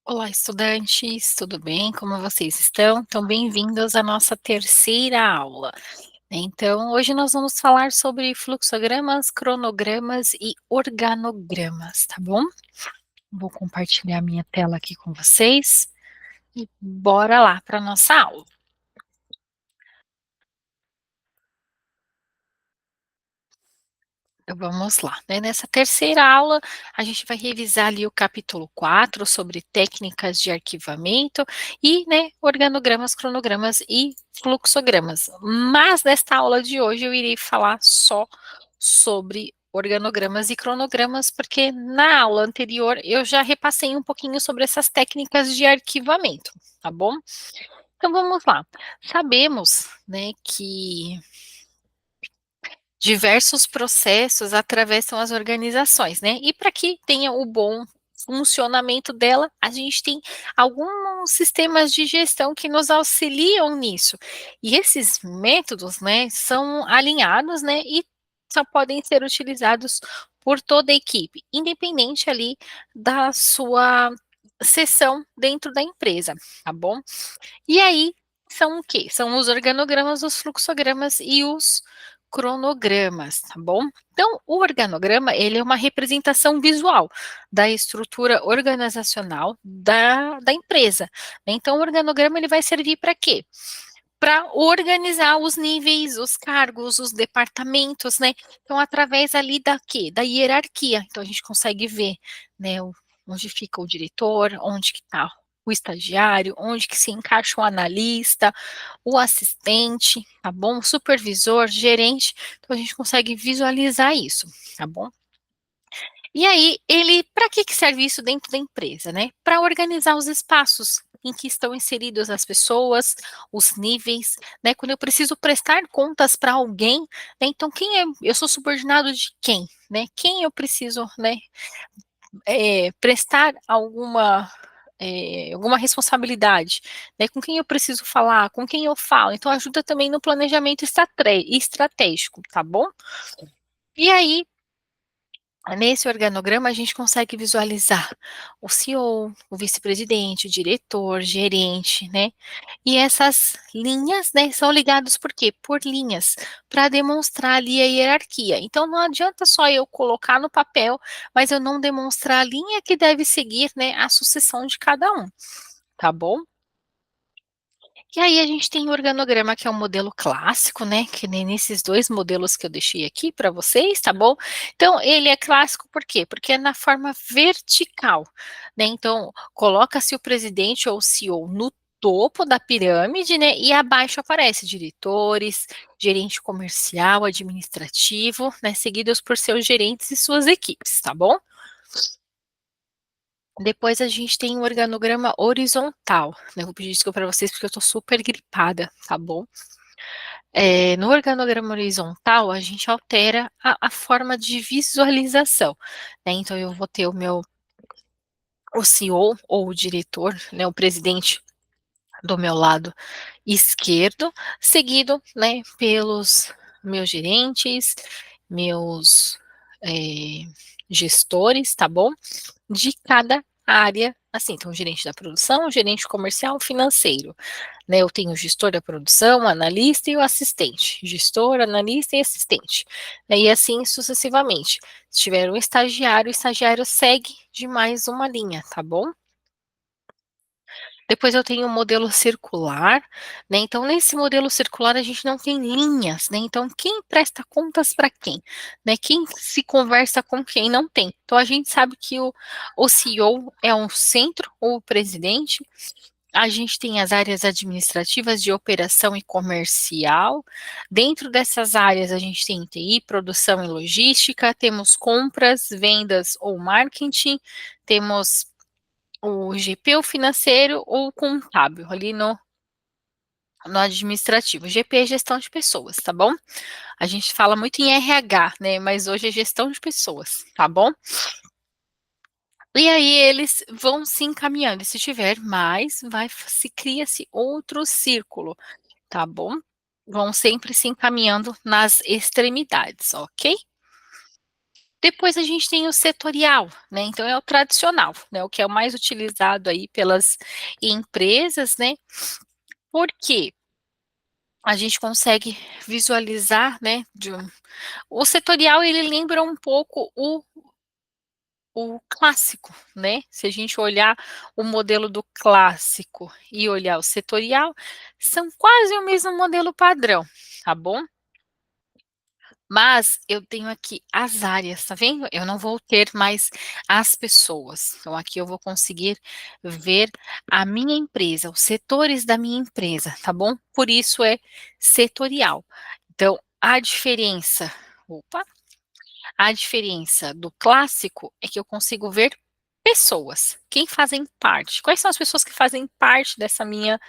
Olá, estudantes, tudo bem? Como vocês estão? Então, bem-vindos à nossa terceira aula. Então, hoje nós vamos falar sobre fluxogramas, cronogramas e organogramas, tá bom? Vou compartilhar minha tela aqui com vocês e bora lá para a nossa aula. Então vamos lá, né? Nessa terceira aula, a gente vai revisar ali o capítulo 4 sobre técnicas de arquivamento e, né, organogramas, cronogramas e fluxogramas. Mas nesta aula de hoje eu irei falar só sobre organogramas e cronogramas, porque na aula anterior eu já repassei um pouquinho sobre essas técnicas de arquivamento, tá bom? Então vamos lá. Sabemos, né, que diversos processos atravessam as organizações, né? E para que tenha o bom funcionamento dela, a gente tem alguns sistemas de gestão que nos auxiliam nisso. E esses métodos, né, são alinhados, né, e só podem ser utilizados por toda a equipe, independente ali da sua seção dentro da empresa, tá bom? E aí, são o quê? São os organogramas, os fluxogramas e os cronogramas, tá bom? Então, o organograma, ele é uma representação visual da estrutura organizacional da empresa, né? Então, o organograma, ele vai servir para quê? Para organizar os níveis, os cargos, os departamentos, né? Então, através ali da quê? Da hierarquia. Então, a gente consegue ver, né, onde fica o diretor, onde que está o estagiário, onde que se encaixa o analista, o assistente, tá bom? O supervisor, gerente. Então, a gente consegue visualizar isso, tá bom? E aí, ele, para que serve isso dentro da empresa, né? Para organizar os espaços em que estão inseridas as pessoas, os níveis, né? Quando eu preciso prestar contas para alguém, né? Então, quem é, eu sou subordinado de quem, né? Quem eu preciso, né? Prestar alguma responsabilidade, né? Com quem eu preciso falar, com quem eu falo. Então, ajuda também no planejamento estratégico, tá bom? E aí, nesse organograma, a gente consegue visualizar o CEO, o vice-presidente, o diretor, gerente, né? E essas linhas, né, são ligadas por quê? Por linhas, para demonstrar ali a hierarquia. Então, não adianta só eu colocar no papel, mas eu não demonstrar a linha que deve seguir, né, a sucessão de cada um, tá bom? E aí a gente tem o organograma, que é um modelo clássico, né, que nem nesses 2 modelos que eu deixei aqui para vocês, tá bom? Então, ele é clássico por quê? Porque é na forma vertical, né, então, coloca-se o presidente ou o CEO no topo da pirâmide, né, e abaixo aparece diretores, gerente comercial, administrativo, né, seguidos por seus gerentes e suas equipes, tá bom? Depois a gente tem o organograma horizontal, né, eu vou pedir desculpa para vocês porque eu tô super gripada, tá bom? No organograma horizontal, a gente altera a forma de visualização, né, então eu vou ter o CEO ou o diretor, né, o presidente do meu lado esquerdo, seguido, né, pelos meus gerentes, meus, eh, gestores, tá bom? De cada área, assim, então o gerente da produção, o gerente comercial, financeiro, né, eu tenho o gestor da produção, o analista e o assistente, gestor, analista e assistente, né, e assim sucessivamente. Se tiver um estagiário, o estagiário segue de mais uma linha, tá bom? Depois eu tenho o modelo circular, né, então nesse modelo circular a gente não tem linhas, né, então quem presta contas para quem, né, quem se conversa com quem não tem. Então a gente sabe que o CEO é um centro, ou o presidente, a gente tem as áreas administrativas de operação e comercial, dentro dessas áreas a gente tem TI, produção e logística, temos compras, vendas ou marketing, temos o GP, o financeiro ou o contábil, ali no administrativo. GP é gestão de pessoas, tá bom? A gente fala muito em RH, né? Mas hoje é gestão de pessoas, tá bom? E aí eles vão se encaminhando. E se tiver mais, se cria-se outro círculo, tá bom? Vão sempre se encaminhando nas extremidades, ok? Depois a gente tem o setorial, né, então é o tradicional, né, o que é o mais utilizado aí pelas empresas, né, porque a gente consegue visualizar, né, o setorial ele lembra um pouco o clássico, né, se a gente olhar o modelo do clássico e olhar o setorial, são quase o mesmo modelo padrão, tá bom? Mas eu tenho aqui as áreas, tá vendo? Eu não vou ter mais as pessoas. Então, aqui eu vou conseguir ver a minha empresa, os setores da minha empresa, tá bom? Por isso é setorial. Então, opa, a diferença do clássico é que eu consigo ver pessoas, quem fazem parte, quais são as pessoas que fazem parte dessa minha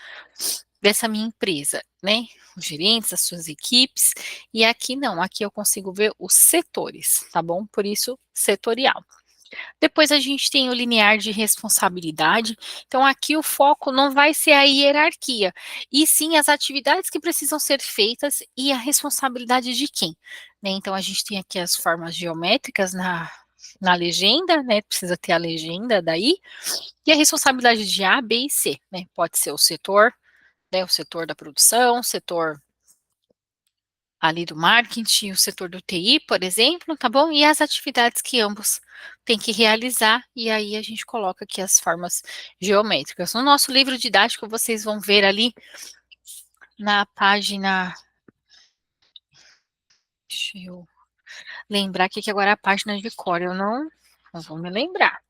empresa, né? Os gerentes, as suas equipes, e aqui não, aqui eu consigo ver os setores, tá bom? Por isso, setorial. Depois a gente tem o linear de responsabilidade. Então, aqui o foco não vai ser a hierarquia, e sim as atividades que precisam ser feitas e a responsabilidade de quem. Né? Então, a gente tem aqui as formas geométricas na legenda, né? Precisa ter a legenda daí, e a responsabilidade de A, B e C, né? Pode ser o setor, né? O setor da produção, o setor ali do marketing, o setor do TI, por exemplo, tá bom? E as atividades que ambos têm que realizar, e aí a gente coloca aqui as formas geométricas. No nosso livro didático, vocês vão ver ali na página. Deixa eu lembrar aqui que agora é a página de cor, eu não vou me lembrar.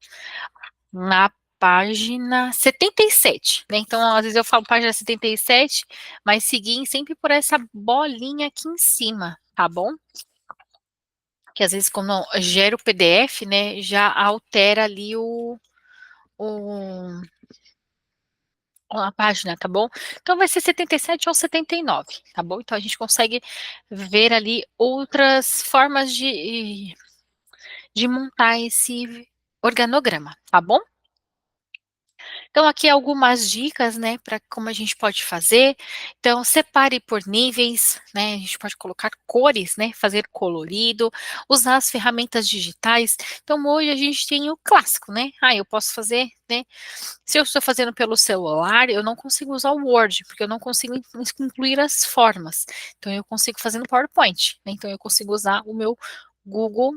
Na página 77, né? Então, às vezes eu falo página 77, mas seguir sempre por essa bolinha aqui em cima, tá bom? Que às vezes quando gera o PDF, né, já altera ali o a página, tá bom? Então vai ser 77 ou 79, tá bom? Então a gente consegue ver ali outras formas de montar esse organograma, tá bom? Então, aqui algumas dicas, né, para como a gente pode fazer. Então, separe por níveis, né, a gente pode colocar cores, né, fazer colorido, usar as ferramentas digitais. Então, hoje a gente tem o clássico, né, eu posso fazer, né, se eu estou fazendo pelo celular, eu não consigo usar o Word, porque eu não consigo incluir as formas. Então, eu consigo fazer no PowerPoint, né, então eu consigo usar o meu Google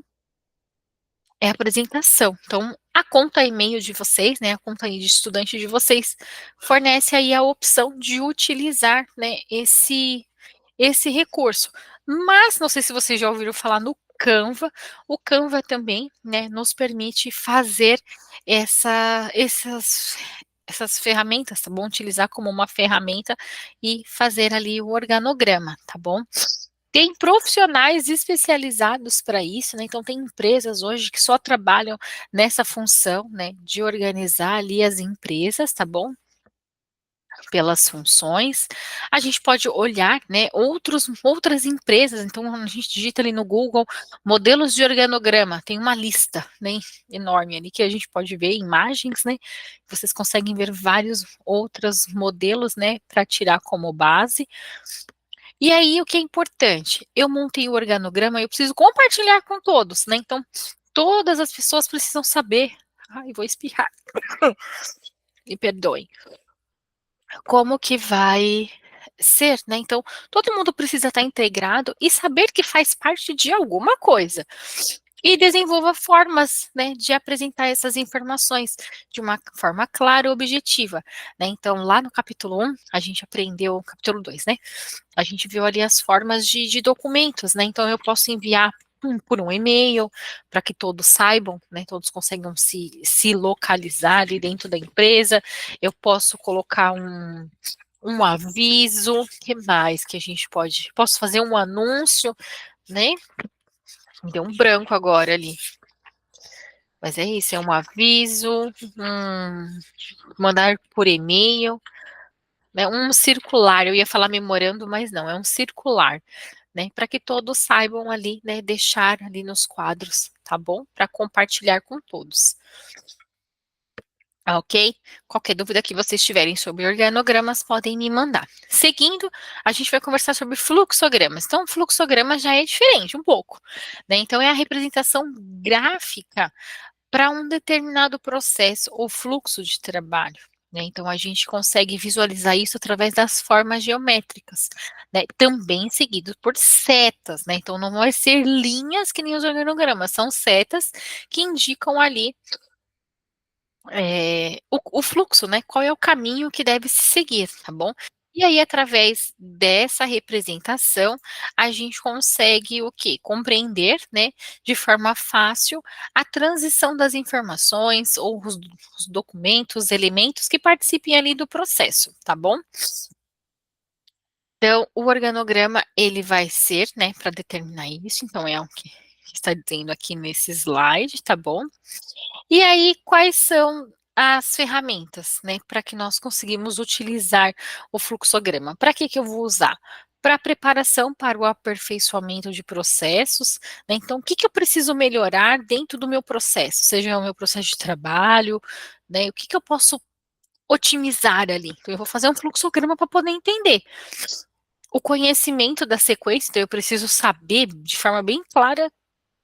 apresentação. Então, a conta e-mail de vocês, né, a conta de estudante de vocês, fornece aí a opção de utilizar, né, esse recurso. Mas, não sei se vocês já ouviram falar no Canva, o Canva também, né, nos permite fazer essas ferramentas, tá bom? Utilizar como uma ferramenta e fazer ali o organograma, tá bom? Tem profissionais especializados para isso, né, então tem empresas hoje que só trabalham nessa função, né, de organizar ali as empresas, tá bom? Pelas funções. A gente pode olhar, né, outras empresas, então a gente digita ali no Google modelos de organograma, tem uma lista, né, enorme ali que a gente pode ver imagens, né, vocês conseguem ver vários outros modelos, né, para tirar como base. E aí, o que é importante? Eu montei o organograma, eu preciso compartilhar com todos, né? Então, todas as pessoas precisam saber. Ai, vou espirrar. Me perdoem. Como que vai ser, né? Então, todo mundo precisa estar integrado e saber que faz parte de alguma coisa. E desenvolva formas, né, de apresentar essas informações de uma forma clara e objetiva, né? Então, lá no capítulo 1, a gente aprendeu, capítulo 2, né? A gente viu ali as formas de documentos, né? Então, eu posso enviar por um e-mail, para que todos saibam, né? Todos consigam se localizar ali dentro da empresa. Eu posso colocar um aviso, que mais que a gente pode? Posso fazer um anúncio, né? Me deu um branco agora ali. Mas é isso, é um aviso, mandar por e-mail, né? Um circular. Eu ia falar memorando, mas não, é um circular, né? Para que todos saibam ali, né? Deixar ali nos quadros, tá bom? Para compartilhar com todos. Ok? Qualquer dúvida que vocês tiverem sobre organogramas, podem me mandar. Seguindo, a gente vai conversar sobre fluxogramas. Então, fluxograma já é diferente um pouco, né? Então, é a representação gráfica para um determinado processo ou fluxo de trabalho, né? Então, a gente consegue visualizar isso através das formas geométricas, né? Também seguido por setas, né? Então, não vai ser linhas que nem os organogramas, são setas que indicam ali o fluxo, né? Qual é o caminho que deve se seguir, tá bom? E aí, através dessa representação, a gente consegue o quê? Compreender, né, de forma fácil a transição das informações ou os documentos, elementos que participem ali do processo, tá bom? Então, o organograma, ele vai ser, né, para determinar isso, então é o que está dizendo aqui nesse slide, tá bom? E aí, quais são as ferramentas, né, para que nós conseguimos utilizar o fluxograma? Para que que eu vou usar? Para preparação para o aperfeiçoamento de processos, né? Então, o que que eu preciso melhorar dentro do meu processo? Seja o meu processo de trabalho, né? O que que eu posso otimizar ali? Então, eu vou fazer um fluxograma para poder entender o conhecimento da sequência, então eu preciso saber de forma bem clara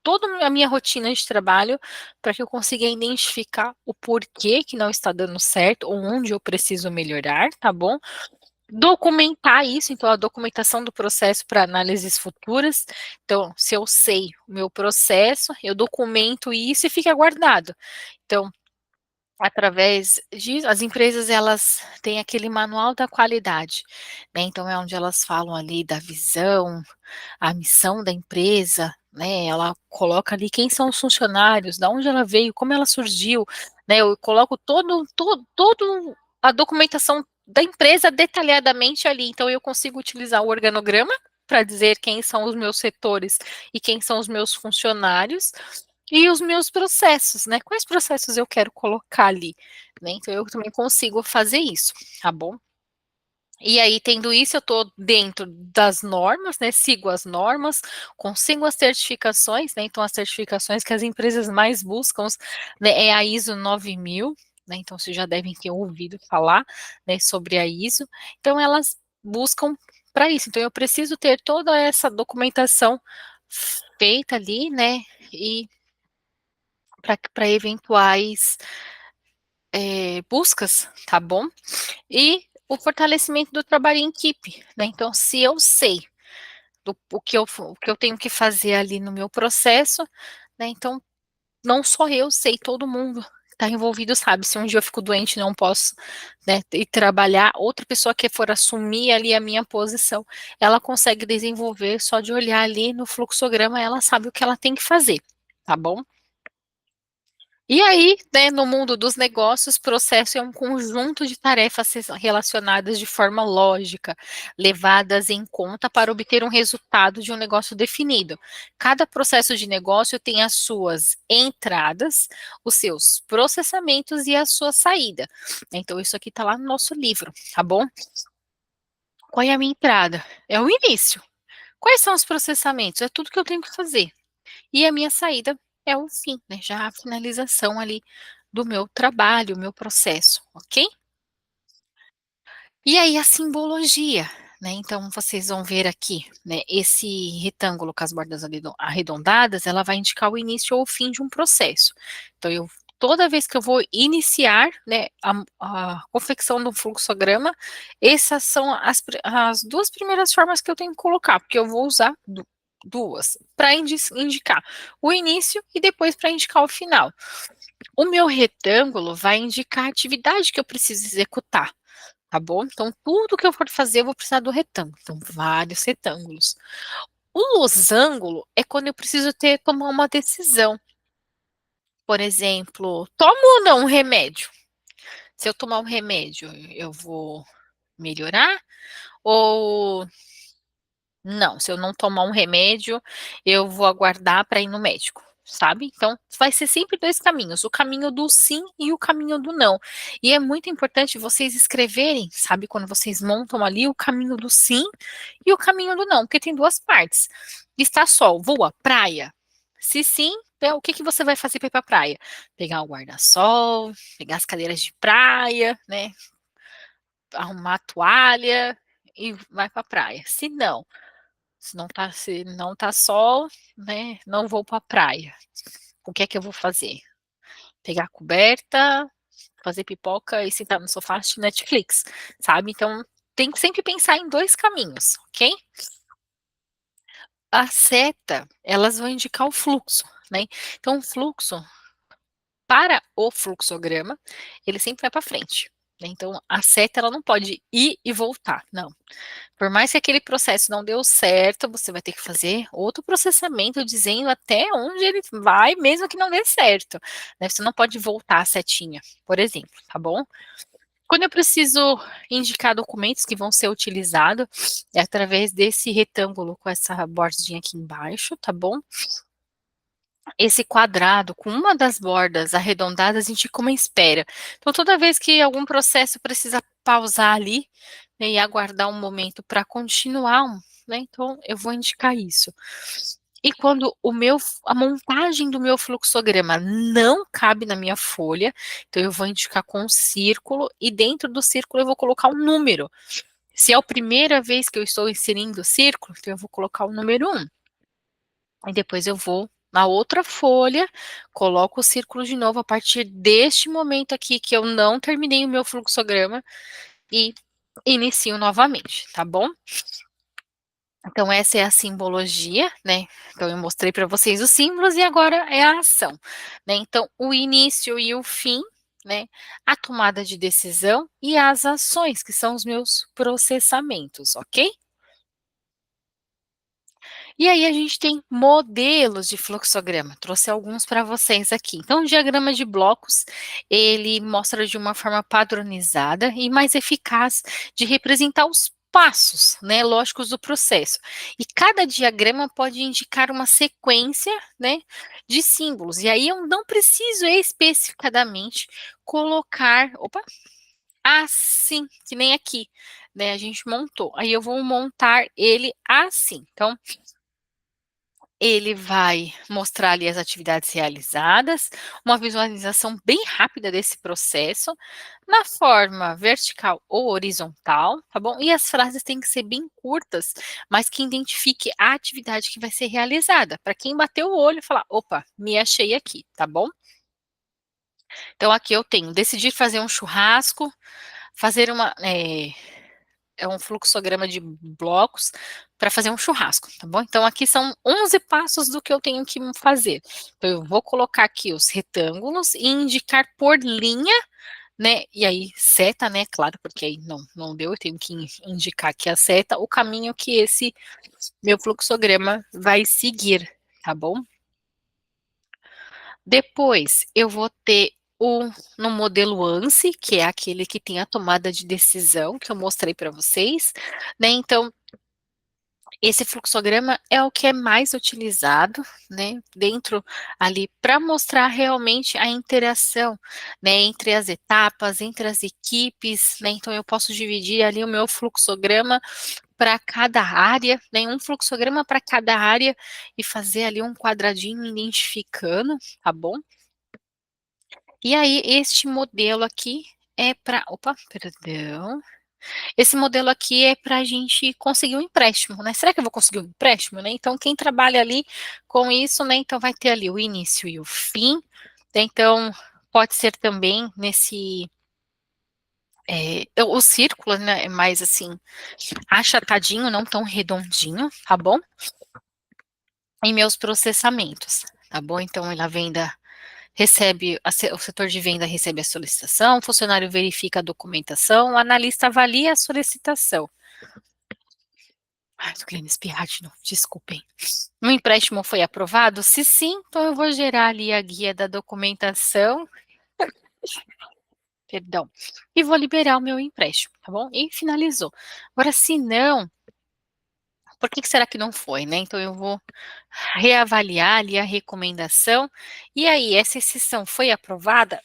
toda a minha rotina de trabalho para que eu consiga identificar o porquê que não está dando certo, ou onde eu preciso melhorar, tá bom? Documentar isso, então a documentação do processo para análises futuras. Então, se eu sei o meu processo, eu documento isso e fica guardado. Então, através disso, as empresas elas têm aquele manual da qualidade, né? Então é onde elas falam ali da visão, a missão da empresa, né? Ela coloca ali quem são os funcionários, da onde ela veio, como ela surgiu, né? Eu coloco todo a documentação da empresa detalhadamente ali. Então eu consigo utilizar o organograma para dizer quem são os meus setores e quem são os meus funcionários e os meus processos, né? Quais processos eu quero colocar ali, né? Então eu também consigo fazer isso, tá bom? E aí, tendo isso, eu estou dentro das normas, né? Sigo as normas, consigo as certificações, né? Então, as certificações que as empresas mais buscam, né, é a ISO 9000, né? Então, vocês já devem ter ouvido falar, né, sobre a ISO. Então, elas buscam para isso. Então, eu preciso ter toda essa documentação feita ali, né? E para eventuais buscas, tá bom? E o fortalecimento do trabalho em equipe, né? Então, se eu sei o que eu tenho que fazer ali no meu processo, né? Então, não só eu sei, todo mundo que está envolvido sabe. Se um dia eu fico doente, não posso, né, ir trabalhar, outra pessoa que for assumir ali a minha posição, ela consegue desenvolver só de olhar ali no fluxograma, ela sabe o que ela tem que fazer, tá bom? E aí, né, no mundo dos negócios, processo é um conjunto de tarefas relacionadas de forma lógica, levadas em conta para obter um resultado de um negócio definido. Cada processo de negócio tem as suas entradas, os seus processamentos e a sua saída. Então, isso aqui está lá no nosso livro, tá bom? Qual é a minha entrada? É o início. Quais são os processamentos? É tudo que eu tenho que fazer. E a minha saída é o fim, né, já a finalização ali do meu trabalho, o meu processo, ok? E aí a simbologia, né, então vocês vão ver aqui, né, esse retângulo com as bordas arredondadas, ela vai indicar o início ou o fim de um processo. Então toda vez que eu vou iniciar, né, a confecção do fluxograma, essas são as duas primeiras formas que eu tenho que colocar, porque eu vou usar duas, para indicar o início e depois para indicar o final. O meu retângulo vai indicar a atividade que eu preciso executar, tá bom? Então, tudo que eu for fazer, eu vou precisar do retângulo. Então, vários retângulos. O losango é quando eu preciso tomar uma decisão. Por exemplo, tomo ou não um remédio? Se eu tomar um remédio, eu vou melhorar? Ou não, se eu não tomar um remédio, eu vou aguardar para ir no médico, sabe? Então, vai ser sempre dois caminhos, o caminho do sim e o caminho do não. E é muito importante vocês escreverem, sabe, quando vocês montam ali o caminho do sim e o caminho do não, porque tem duas partes. Está sol, voa, praia. Se sim, Então, o que que você vai fazer para ir pra praia? Pegar o guarda-sol, pegar as cadeiras de praia, né, arrumar a toalha e vai pra praia. Se não tá sol, né, não vou pra praia. O que é que eu vou fazer? Pegar a coberta, fazer pipoca e sentar no sofá assistir Netflix, sabe. Então, tem que sempre pensar em 2 caminhos, ok? A seta, elas vão indicar o fluxo, né. Então o fluxo para o fluxograma, ele sempre vai para frente, né, então a seta ela não pode ir e voltar, não. Por mais que aquele processo não deu certo, você vai ter que fazer outro processamento dizendo até onde ele vai, mesmo que não dê certo, né, você não pode voltar a setinha, por exemplo, tá bom? Quando eu preciso indicar documentos que vão ser utilizados, é através desse retângulo com essa bordinha aqui embaixo, tá bom? Esse quadrado com uma das bordas arredondadas indica uma espera. Então, toda vez que algum processo precisa pausar ali, né, e aguardar um momento para continuar, né, então eu vou indicar isso. E quando a montagem do meu fluxograma não cabe na minha folha, então eu vou indicar com um círculo e dentro do círculo eu vou colocar um número. Se é a primeira vez que eu estou inserindo o círculo, então eu vou colocar o número 1. Aí depois eu vou na outra folha, coloco o círculo de novo a partir deste momento aqui que eu não terminei o meu fluxograma e inicio novamente, tá bom? Então essa é a simbologia, né, então eu mostrei para vocês os símbolos e agora é a ação, né, então o início e o fim, né, a tomada de decisão e as ações, que são os meus processamentos, ok? E aí a gente tem modelos de fluxograma, trouxe alguns para vocês aqui. Então, o diagrama de blocos, ele mostra de uma forma padronizada e mais eficaz de representar os passos, né, lógicos do processo. E cada diagrama pode indicar uma sequência, né, de símbolos. E aí eu não preciso especificadamente colocar, opa, assim, que nem aqui, né, a gente montou. Aí eu vou montar ele assim. Então, ele vai mostrar ali as atividades realizadas, uma visualização bem rápida desse processo, na forma vertical ou horizontal, tá bom? E as frases têm que ser bem curtas, mas que identifique a atividade que vai ser realizada, para quem bater o olho e falar, opa, me achei aqui, tá bom? Então aqui eu tenho decidir fazer um churrasco, fazer é um fluxograma de blocos para fazer um churrasco, tá bom? Então aqui são 11 passos do que eu tenho que fazer. Então eu vou colocar aqui os retângulos e indicar por linha, né, e aí seta, né, claro, porque aí não deu, eu tenho que indicar aqui a seta, o caminho que esse meu fluxograma vai seguir, tá bom? Depois eu vou ter no modelo ANSI, que é aquele que tem a tomada de decisão que eu mostrei para vocês, né, então esse fluxograma é o que é mais utilizado, né, dentro ali para mostrar realmente a interação, né, entre as etapas, entre as equipes, né, então eu posso dividir ali o meu fluxograma para cada área, né, um fluxograma para cada área e fazer ali um quadradinho identificando, tá bom? E aí este modelo aqui é para opa, perdão. Esse modelo aqui é para a gente conseguir um empréstimo, né, será que eu vou conseguir um empréstimo, né, então quem trabalha ali com isso, né, então vai ter ali o início e o fim, né, então pode ser também nesse, o círculo, né, é mais assim, achatadinho, não tão redondinho, tá bom? Em meus processamentos, tá bom? Então a venda recebe, o setor de venda recebe a solicitação, o funcionário verifica a documentação, o analista avalia a solicitação. Ai, tô querendo espirrar de novo, desculpem. O empréstimo foi aprovado? Se sim, então eu vou gerar ali a guia da documentação, perdão, e vou liberar o meu empréstimo, tá bom? E finalizou. Agora, se não, por que será que não foi, né? Então eu vou reavaliar ali a recomendação, e aí, essa exceção foi aprovada?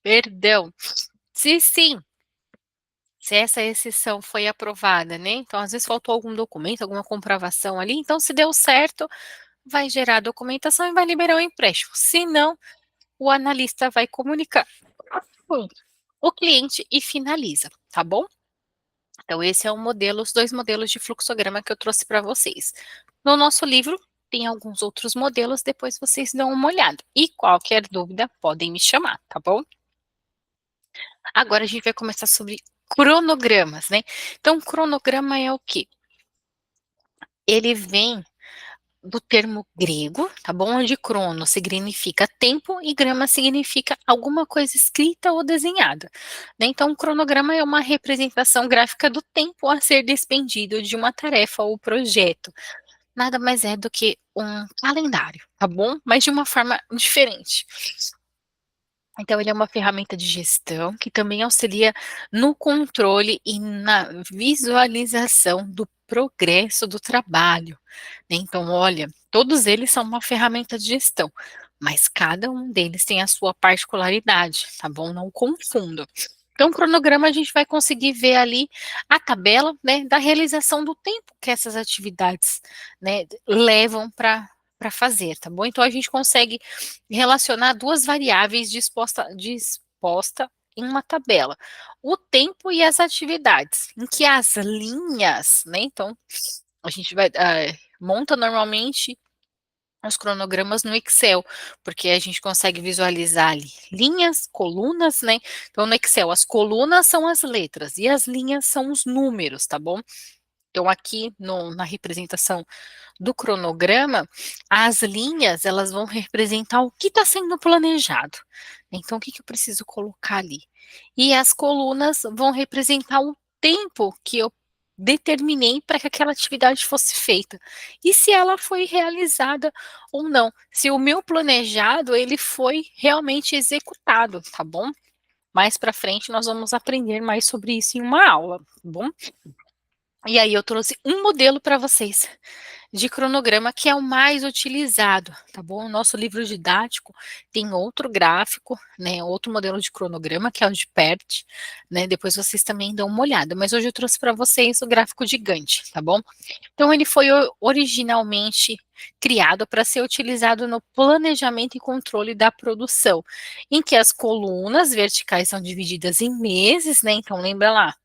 Perdão. Se sim, se essa exceção foi aprovada, né, então às vezes faltou algum documento, alguma comprovação ali, então se deu certo, vai gerar a documentação e vai liberar o empréstimo. Se não, o analista vai comunicar com o cliente e finaliza, tá bom? Então, esse é o modelo, os dois modelos de fluxograma que eu trouxe para vocês. No nosso livro, tem alguns outros modelos, depois vocês dão uma olhada. E qualquer dúvida, podem me chamar, tá bom? Agora a gente vai começar sobre cronogramas, né? Então, cronograma é o quê? Ele vem do termo grego, tá bom? Onde crono significa tempo e grama significa alguma coisa escrita ou desenhada, né? Então, um cronograma é uma representação gráfica do tempo a ser despendido de uma tarefa ou projeto. Nada mais é do que um calendário, tá bom? Mas de uma forma diferente. Então, ele é uma ferramenta de gestão que também auxilia no controle e na visualização do progresso do trabalho, né. Então, olha, todos eles são uma ferramenta de gestão, mas cada um deles tem a sua particularidade, tá bom? Não confunda. Então, o cronograma a gente vai conseguir ver ali a tabela, né, da realização do tempo que essas atividades, né, levam para fazer, tá bom? Então, a gente consegue relacionar duas variáveis disposta em uma tabela, o tempo e as atividades, em que as linhas, né, então, a gente vai, monta normalmente os cronogramas no Excel, porque a gente consegue visualizar ali linhas, colunas, né, então no Excel as colunas são as letras e as linhas são os números, tá bom? Então aqui na representação do cronograma, as linhas elas vão representar o que está sendo planejado. Então, o que, que eu preciso colocar ali? E as colunas vão representar o tempo que eu determinei para que aquela atividade fosse feita. E se ela foi realizada ou não. Se o meu planejado, ele foi realmente executado, tá bom? Mais para frente nós vamos aprender mais sobre isso em uma aula, tá bom? E aí eu trouxe um modelo para vocês de cronograma que é o mais utilizado, tá bom? O nosso livro didático tem outro gráfico, né, outro modelo de cronograma, que é o de PERT, né, depois vocês também dão uma olhada, mas hoje eu trouxe para vocês o gráfico de Gantt, tá bom? Então ele foi originalmente criado para ser utilizado no planejamento e controle da produção, em que as colunas verticais são divididas em meses, né, então lembra lá,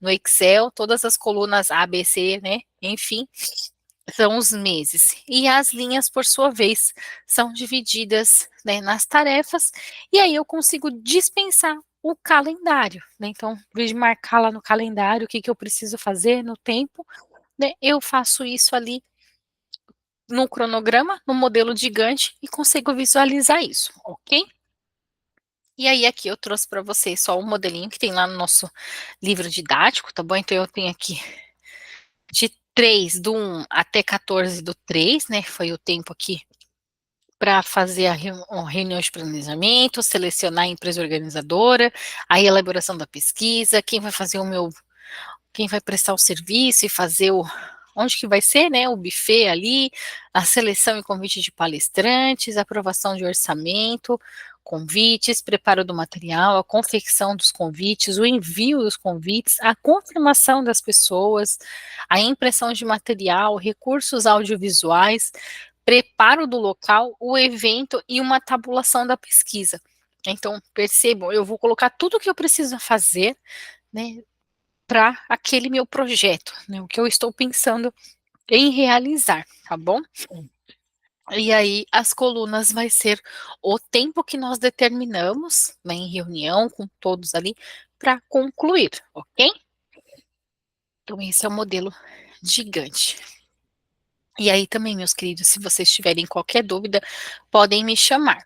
no Excel, todas as colunas A, B, C, né, enfim, são os meses. E as linhas, por sua vez, são divididas, né, nas tarefas, e aí eu consigo dispensar o calendário, né? Então, em vez de marcar lá no calendário o que, que eu preciso fazer no tempo, né, eu faço isso ali no cronograma, no modelo gigante, e consigo visualizar isso, ok? E aí, aqui eu trouxe para vocês só um modelinho que tem lá no nosso livro didático, tá bom? Então, eu tenho aqui de 3 do 1 até 14 do 3, né? Foi o tempo aqui para fazer a reunião de planejamento, selecionar a empresa organizadora, a elaboração da pesquisa, quem vai fazer quem vai prestar o serviço e fazer onde que vai ser, né, o buffet ali, a seleção e convite de palestrantes, aprovação de orçamento, convites, preparo do material, a confecção dos convites, o envio dos convites, a confirmação das pessoas, a impressão de material, recursos audiovisuais, preparo do local, o evento e uma tabulação da pesquisa. Então, percebam, eu vou colocar tudo o que eu preciso fazer, né, para aquele meu projeto, né, o que eu estou pensando em realizar, tá bom? E aí as colunas vai ser o tempo que nós determinamos, né, em reunião com todos ali, para concluir, ok? Então esse é o modelo gigante. E aí também, meus queridos, se vocês tiverem qualquer dúvida, podem me chamar.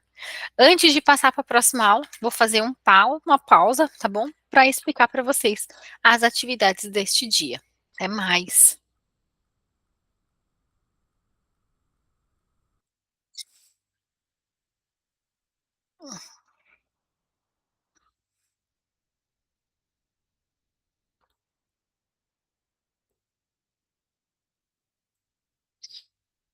Antes de passar para a próxima aula, vou fazer uma pausa, tá bom? Para explicar para vocês as atividades deste dia. Até mais.